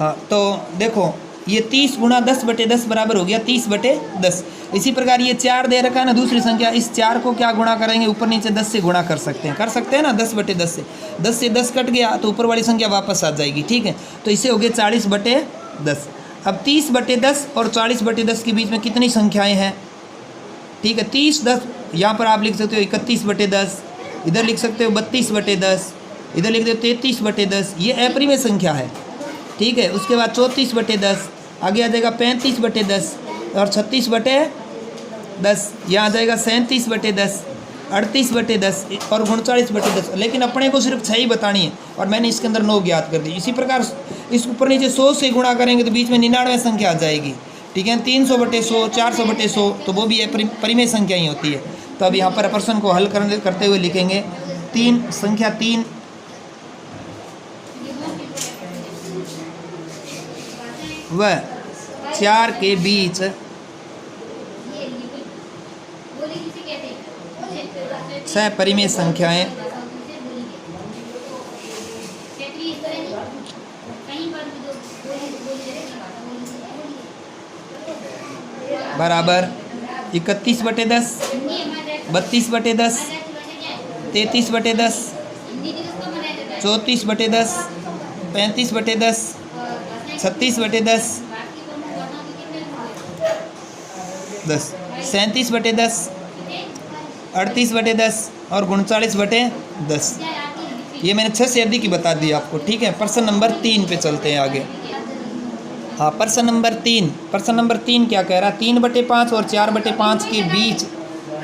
हाँ, तो देखो ये 30 गुणा 10/10 बराबर हो गया 30/10। इसी प्रकार ये 4 दे रखा है ना दूसरी संख्या, इस 4 को क्या गुणा करेंगे, ऊपर नीचे 10 से गुणा कर सकते हैं ना, 10/10 से। 10 से 10 कट गया तो ऊपर वाली संख्या वापस आ जाएगी, ठीक है। तो इसे हो गया 40/10। अब 30/10 और 40/10 के बीच में कितनी संख्याएँ हैं, ठीक है। 30/10 यहाँ पर आप लिख सकते हो 31/10, इधर लिख सकते हो 32/10, इधर लिख दो 33/10, ये अपरिमेय संख्या है, ठीक है। उसके बाद 34/10, आगे आ जाएगा 35/10 और 36/10, यहाँ आ जाएगा 37/10, 38/10 और 39/10। लेकिन अपने को सिर्फ 6 ही बतानी है और मैंने इसके अंदर 9 ज्ञात कर दी। इसी प्रकार इसके ऊपर नीचे 100 से गुणा करेंगे तो बीच में 99 संख्या आ जाएगी, ठीक है। 300/100, 400/100, तो वो भी परिमेय संख्या ही होती है। तो अब यहाँ पर प्रश्न को हल करते हुए लिखेंगे संख्या 3 व 4 के बीच सपरिमेय संख्याएं बराबर 31/10, 32/10, 33/10, 34/10, 35/10, 36/10, 37/10, 38/10 और 39/10। ये मैंने 6 से अधिक की बता दी आपको, ठीक है। प्रश्न नंबर 3 पे चलते हैं आगे। हाँ, प्रश्न नंबर 3 क्या कह रहा है, 3/5 और 4/5 के बीच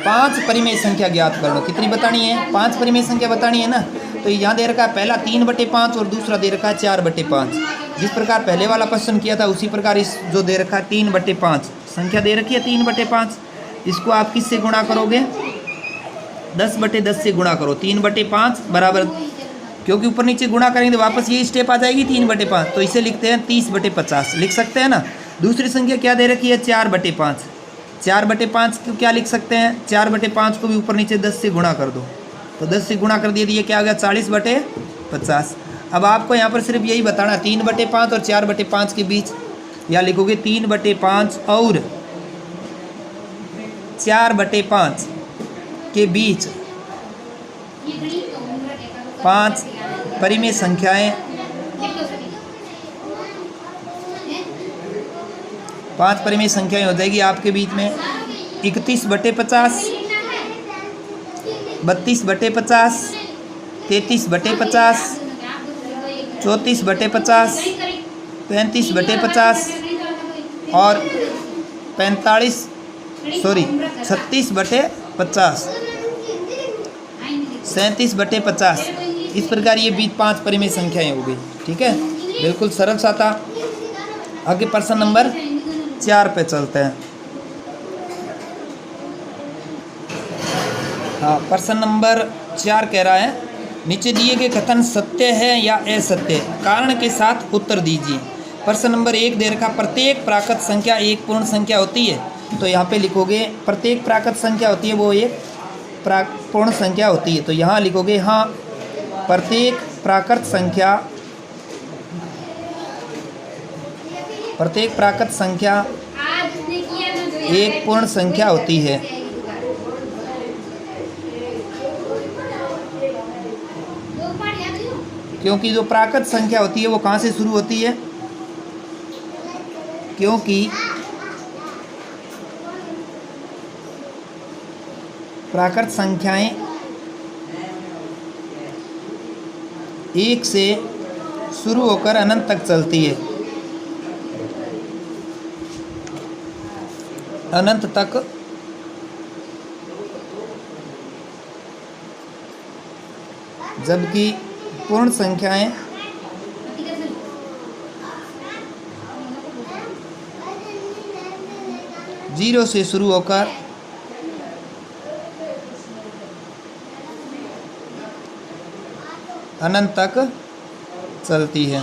5 परिमेय संख्या ज्ञात कर लो। कितनी बतानी है, 5 परिमेय संख्या बतानी है ना। तो यहाँ दे रखा है पहला 3/5 और दूसरा दे रखा है 4/5। जिस प्रकार पहले वाला प्रश्न किया था उसी प्रकार इस जो दे रखा है 3/5 संख्या दे रखी है 3/5, इसको आप किससे गुणा करोगे, 10/10 से गुणा करो। 3/5 बराबर, क्योंकि ऊपर नीचे गुणा करेंगे तो वापस ये स्टेप आ जाएगी 3/5, तो इसे लिखते हैं 30/50 लिख सकते हैं ना। दूसरी संख्या क्या दे रखी है 4/5। 4/5 को क्या लिख सकते हैं, 4/5 को भी ऊपर नीचे 10 से गुणा कर दो, तो 10 से गुणा कर दिए तो ये क्या हो गया 40/50। अब आपको यहाँ पर सिर्फ यही बताना 3/5 और 4/5 के बीच, या लिखोगे 3/5 और 4/5 के बीच 5 परिमेय संख्याएं, 5 परिमेय संख्याएं हो जाएगी आपके बीच में 31/50, 32/50, 33/50, 34/50, 35/50 और 36/50, 37/50। इस प्रकार ये बीच 5 परिमेय संख्याएं हो गई, ठीक है। बिल्कुल सरल सा था। आगे प्रश्न नंबर 4 पे चलते हैं। हाँ, प्रश्न नंबर 4 कह रहा है नीचे दिए गए कथन सत्य है या असत्य, कारण के साथ उत्तर दीजिए। प्रश्न नंबर 1 दे रखा प्रत्येक प्राकृत संख्या एक पूर्ण संख्या होती है, तो यहाँ पे लिखोगे प्रत्येक प्राकृत संख्या होती है वो एक पूर्ण संख्या होती है, तो यहाँ लिखोगे हाँ प्रत्येक प्राकृत संख्या एक पूर्ण संख्या होती है। क्योंकि जो प्राकृत संख्या होती है वो कहाँ से शुरू होती है, क्योंकि प्राकृत संख्याएं 1 से शुरू होकर अनंत तक चलती है, अनंत तक जबकि पूर्ण संख्याएं 0 से शुरू होकर अनंत तक चलती है।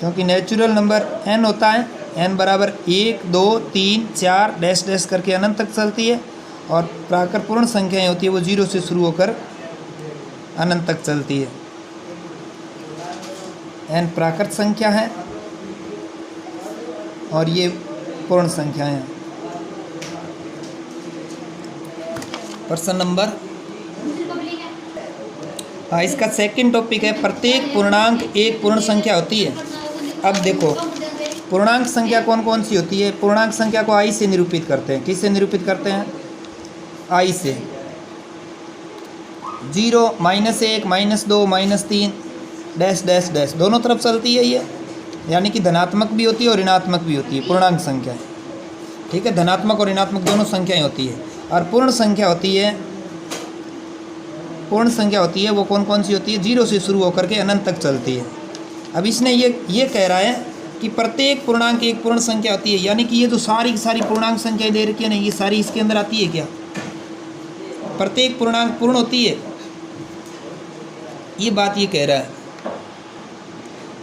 क्योंकि नेचुरल नंबर n होता है, n बराबर 1 2 3 4 डैश डैश करके अनंत तक चलती है, और प्राकृत पूर्ण संख्याएं होती है वो 0 से शुरू होकर अनंत तक चलती है। n प्राकृत संख्या है और ये पूर्ण संख्या है। प्रश्न नंबर इसका सेकंड टॉपिक है प्रत्येक पूर्णांक एक पूर्ण संख्या होती है। अब देखो पूर्णांक संख्या कौन कौन सी होती है। पूर्णांक संख्या को i से निरूपित करते हैं। किससे निरूपित करते हैं? i से। 0, -1, -2, -3 डैश डैश डैश दोनों तरफ चलती है ये, यानी कि धनात्मक भी होती है और ऋणात्मक भी होती है पूर्णांक संख्या। ठीक है, धनात्मक और ऋणात्मक दोनों संख्याएं होती है। और पूर्ण संख्या होती है, पूर्ण संख्या होती है वो कौन कौन सी होती है? 0 से शुरू होकर के अनंत तक चलती है। अब इसने ये कह रहा है कि प्रत्येक पूर्णांक एक पूर्ण संख्या होती है, यानी कि ये जो सारी की सारी पूर्णांक संख्याएं दे रखी है ना, ये सारी इसके अंदर आती है क्या? प्रत्येक पूर्णांक पूर्ण होती है, ये बात ये कह रहा है।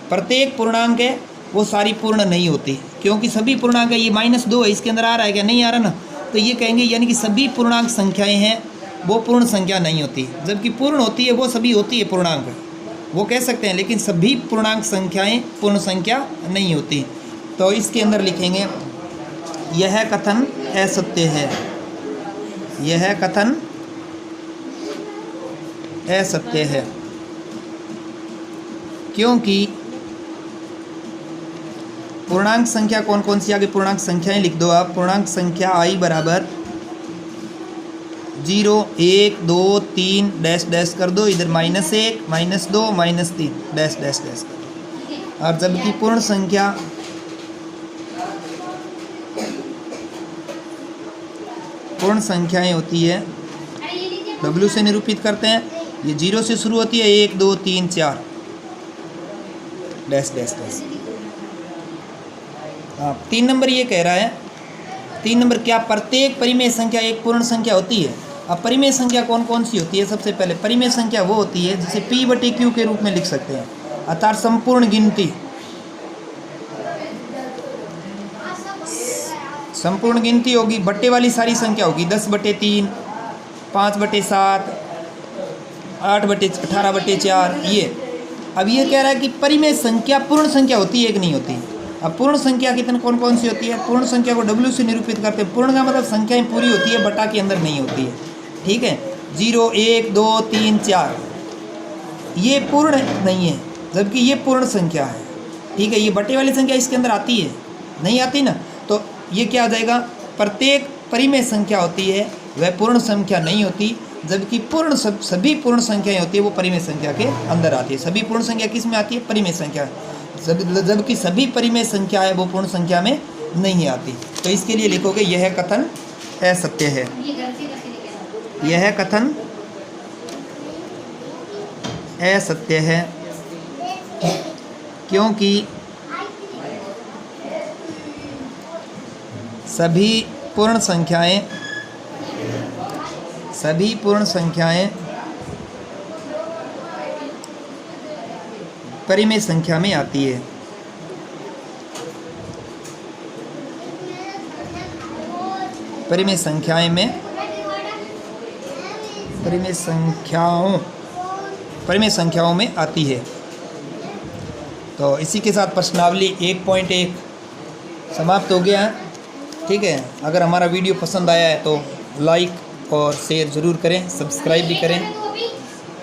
प्रत्येक पूर्णांक है वो सारी पूर्ण नहीं होती, क्योंकि सभी पूर्णांक है। ये -2 है, इसके अंदर आ रहा है क्या? नहीं आ रहा ना, तो ये कहेंगे यानी कि सभी पूर्णांक संख्याएं हैं वो पूर्ण संख्या नहीं होती, जबकि पूर्ण होती है वो सभी होती है पूर्णांक, वो कह सकते हैं। लेकिन सभी पूर्णांक संख्याएं पूर्ण संख्या नहीं होती। तो इसके अंदर लिखेंगे यह कथन असत्य है, यह कथन असत्य है, क्योंकि पूर्णांक संख्या कौन कौन सी? आगे पूर्णांक संख्याएं लिख दो आप। पूर्णांक संख्या i बराबर 0, 1, 2, 3 डैश डैश कर दो, इधर -1, -2, -3 डैश डैश डैश कर दो। और जबकि पूर्ण संख्या पूर्ण संख्याएं होती है W से निरूपित करते हैं। ये 0 से शुरू होती है, 1, 2, 3, 4 डैश डैश डैश। 3 नंबर ये कह रहा है, 3 नंबर क्या प्रत्येक परिमेय संख्या एक पूर्ण संख्या होती है? अब परिमेय संख्या कौन कौन सी होती है? सबसे पहले परिमेय संख्या वो होती है जिसे P/Q के रूप में लिख सकते हैं, अर्थात संपूर्ण गिनती। संपूर्ण गिनती होगी, बट्टे वाली सारी संख्या होगी, 10/3, 5/7, 8/18/4 ये। अब ये कह रहा है कि परिमेय संख्या पूर्ण संख्या होती है कि नहीं होती? अब पूर्ण संख्या कितने कौन कौन सी होती है? पूर्ण संख्या को W से निरूपित करते हैं। पूर्ण का मतलब संख्याएं पूरी होती है, बटा के अंदर नहीं होती है। ठीक है, 0, 1, 2, 3, 4 ये पूर्ण नहीं है, जबकि ये पूर्ण संख्या है। ठीक है, ये बटे वाली संख्या इसके अंदर आती है? नहीं आती ना, तो ये क्या आ जाएगा? प्रत्येक परिमेय संख्या होती है वह पूर्ण संख्या नहीं होती, जबकि पूर्ण सभी पूर्ण संख्याएं होती है वो परिमेय संख्या के अंदर आती है। सभी पूर्ण संख्या किस में आती है? परिमेय संख्या। जबकि सभी परिमेय संख्या है वो पूर्ण संख्या में नहीं आती। तो इसके लिए लिखोगे यह कथन असत्य है, यह कथन असत्य है, क्योंकि सभी पूर्ण संख्याएं परिमेय संख्या में आती है। परिमेय संख्याओं में आती है। तो इसी के साथ प्रश्नावली 1.1 समाप्त हो गया है। ठीक है, अगर हमारा वीडियो पसंद आया है तो लाइक और शेयर ज़रूर करें, सब्सक्राइब भी करें।